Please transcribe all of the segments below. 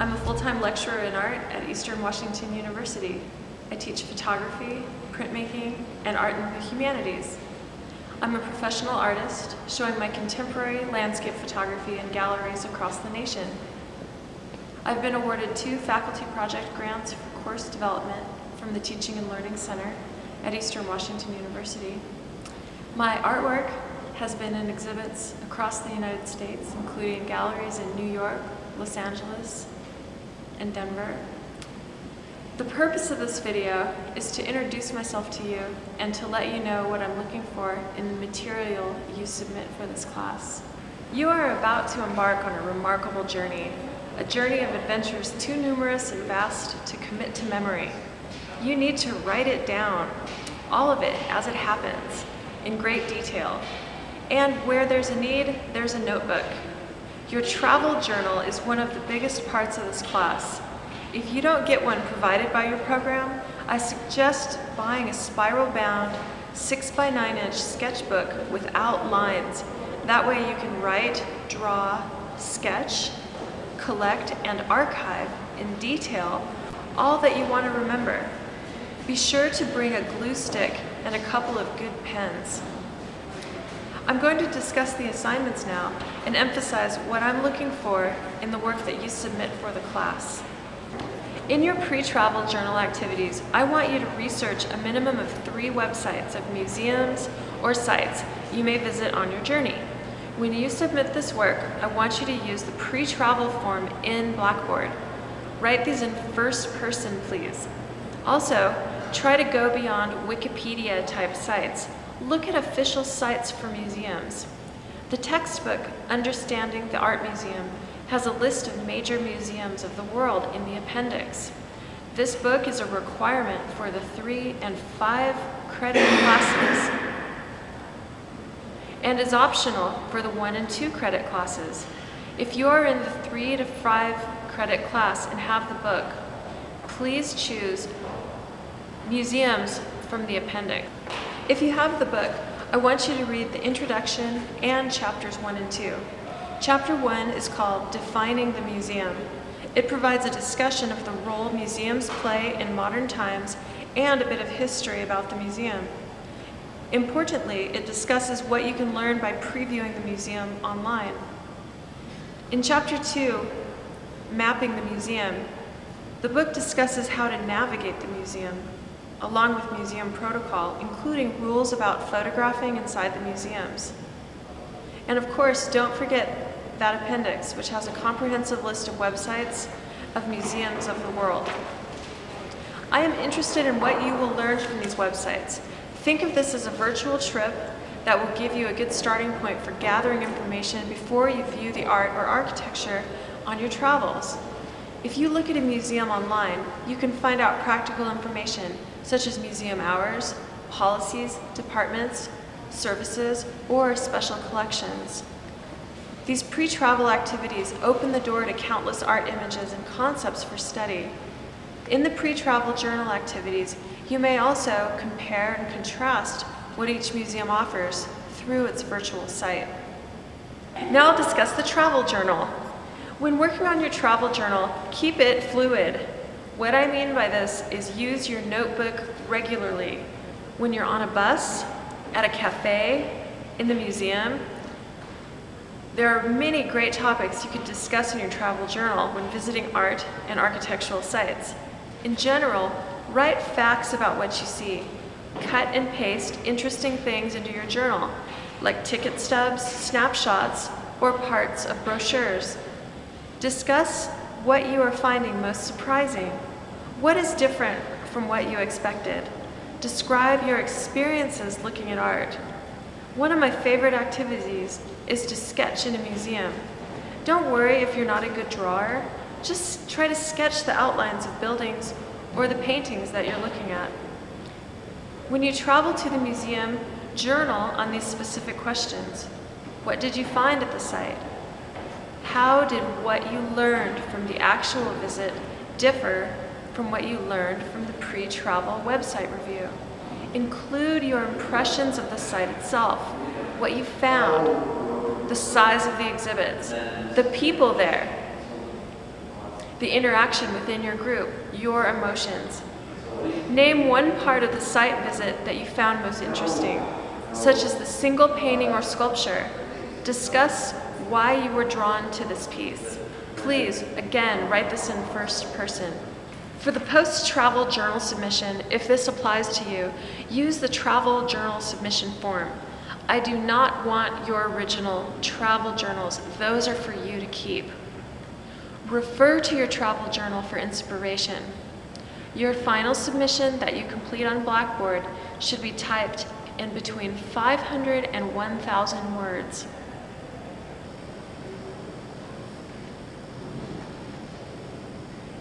I'm a full-time lecturer in art at Eastern Washington University. I teach photography, printmaking, and art in the humanities. I'm a professional artist, showing my contemporary landscape photography in galleries across the nation. I've been awarded 2 faculty project grants for course development from the Teaching and Learning Center at Eastern Washington University. My artwork has been in exhibits across the United States, including galleries in New York, Los Angeles, and Denver. The purpose of this video is to introduce myself to you and to let you know what I'm looking for in the material you submit for this class. You are about to embark on a remarkable journey, a journey of adventures too numerous and vast to commit to memory. You need to write it down, all of it as it happens, in great detail. And where there's a need, there's a notebook. Your travel journal is one of the biggest parts of this class. If you don't get one provided by your program, I suggest buying a spiral-bound 6x9-inch sketchbook without lines. That way you can write, draw, sketch, collect, and archive in detail all that you want to remember. Be sure to bring a glue stick and a couple of good pens. I'm going to discuss the assignments now and emphasize what I'm looking for in the work that you submit for the class. In your pre-travel journal activities, I want you to research a minimum of 3 websites of museums or sites you may visit on your journey. When you submit this work, I want you to use the pre-travel form in Blackboard. Write these in first person, please. Also, try to go beyond Wikipedia-type sites. Look at official sites for museums. The textbook, Understanding the Art Museum, has a list of major museums of the world in the appendix. This book is a requirement for the 3 and 5 credit classes and is optional for the 1 and 2 credit classes. If you are in the 3 to 5 credit class and have the book, please choose museums from the appendix. If you have the book, I want you to read the introduction and chapters 1 and 2. Chapter 1 is called Defining the Museum. It provides a discussion of the role museums play in modern times and a bit of history about the museum. Importantly, it discusses what you can learn by previewing the museum online. In Chapter 2, Mapping the Museum, the book discusses how to navigate the museum, along with museum protocol, including rules about photographing inside the museums. And of course, don't forget that appendix, which has a comprehensive list of websites of museums of the world. I am interested in what you will learn from these websites. Think of this as a virtual trip that will give you a good starting point for gathering information before you view the art or architecture on your travels. If you look at a museum online, you can find out practical information such as museum hours, policies, departments, services, or special collections. These pre-travel activities open the door to countless art images and concepts for study. In the pre-travel journal activities, you may also compare and contrast what each museum offers through its virtual site. Now I'll discuss the travel journal. When working on your travel journal, keep it fluid. What I mean by this is use your notebook regularly. When you're on a bus, at a cafe, in the museum, there are many great topics you could discuss in your travel journal when visiting art and architectural sites. In general, write facts about what you see. Cut and paste interesting things into your journal, like ticket stubs, snapshots, or parts of brochures. Discuss what you are finding most surprising. What is different from what you expected? Describe your experiences looking at art. One of my favorite activities is to sketch in a museum. Don't worry if you're not a good drawer. Just try to sketch the outlines of buildings or the paintings that you're looking at. When you travel to the museum, journal on these specific questions. What did you find at the site? How did what you learned from the actual visit differ from what you learned from the pre-travel website review? Include your impressions of the site itself, what you found, the size of the exhibits, the people there, the interaction within your group, your emotions. Name one part of the site visit that you found most interesting, such as the single painting or sculpture. Discuss why you were drawn to this piece. Please, again, write this in first person. For the post-travel journal submission, if this applies to you, use the travel journal submission form. I do not want your original travel journals. Those are for you to keep. Refer to your travel journal for inspiration. Your final submission that you complete on Blackboard should be typed in between 500 and 1,000 words.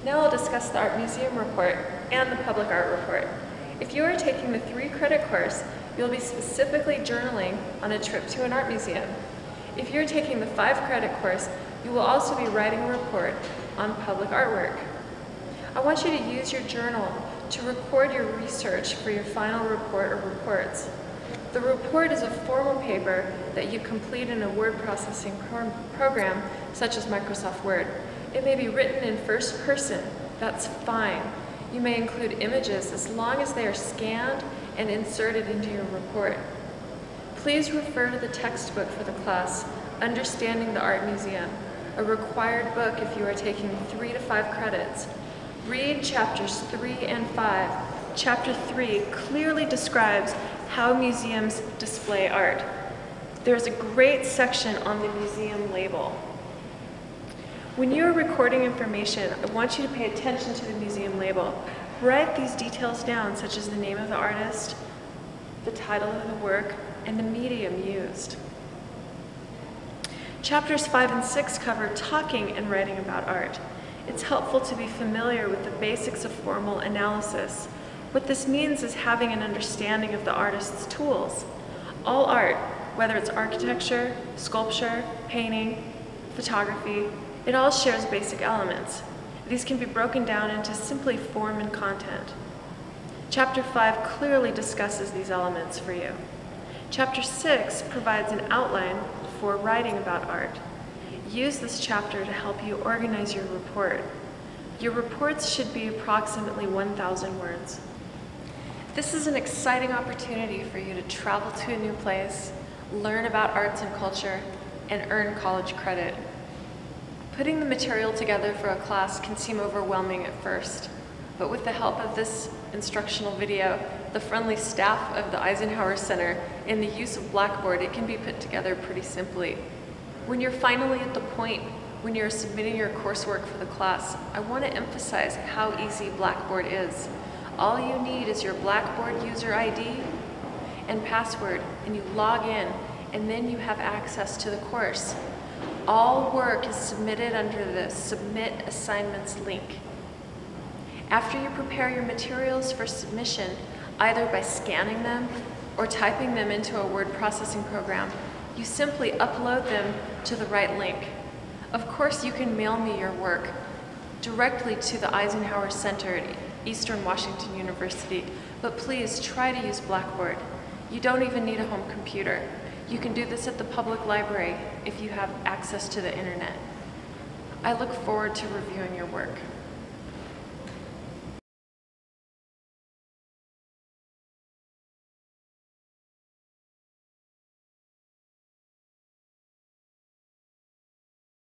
Now I'll discuss the Art Museum report and the Public Art report. If you are taking the 3-credit course, you'll be specifically journaling on a trip to an art museum. If you're taking the 5-credit course, you will also be writing a report on public artwork. I want you to use your journal to record your research for your final report or reports. The report is a formal paper that you complete in a word processing program such as Microsoft Word. It may be written in first person. That's fine. You may include images as long as they are scanned and inserted into your report. Please refer to the textbook for the class, Understanding the Art Museum, a required book if you are taking 3 to 5 credits. Read chapters 3 and 5. Chapter 3 clearly describes how museums display art. There's a great section on the museum label. When you're recording information, I want you to pay attention to the museum label. Write these details down, such as the name of the artist, the title of the work, and the medium used. Chapters 5 and 6 cover talking and writing about art. It's helpful to be familiar with the basics of formal analysis. What this means is having an understanding of the artist's tools. All art, whether it's architecture, sculpture, painting, photography, it all shares basic elements. These can be broken down into simply form and content. Chapter 5 clearly discusses these elements for you. Chapter 6 provides an outline for writing about art. Use this chapter to help you organize your report. Your reports should be approximately 1,000 words. This is an exciting opportunity for you to travel to a new place, learn about arts and culture, and earn college credit. Putting the material together for a class can seem overwhelming at first, but with the help of this instructional video, the friendly staff of the Eisenhower Center, and the use of Blackboard, it can be put together pretty simply. When you're finally at the point when you're submitting your coursework for the class, I want to emphasize how easy Blackboard is. All you need is your Blackboard user ID and password, and you log in, and then you have access to the course. All work is submitted under the Submit Assignments link. After you prepare your materials for submission, either by scanning them or typing them into a word processing program, you simply upload them to the right link. Of course, you can mail me your work directly to the Eisenhower Center at Eastern Washington University, but please try to use Blackboard. You don't even need a home computer. You can do this at the public library if you have access to the internet. I look forward to reviewing your work.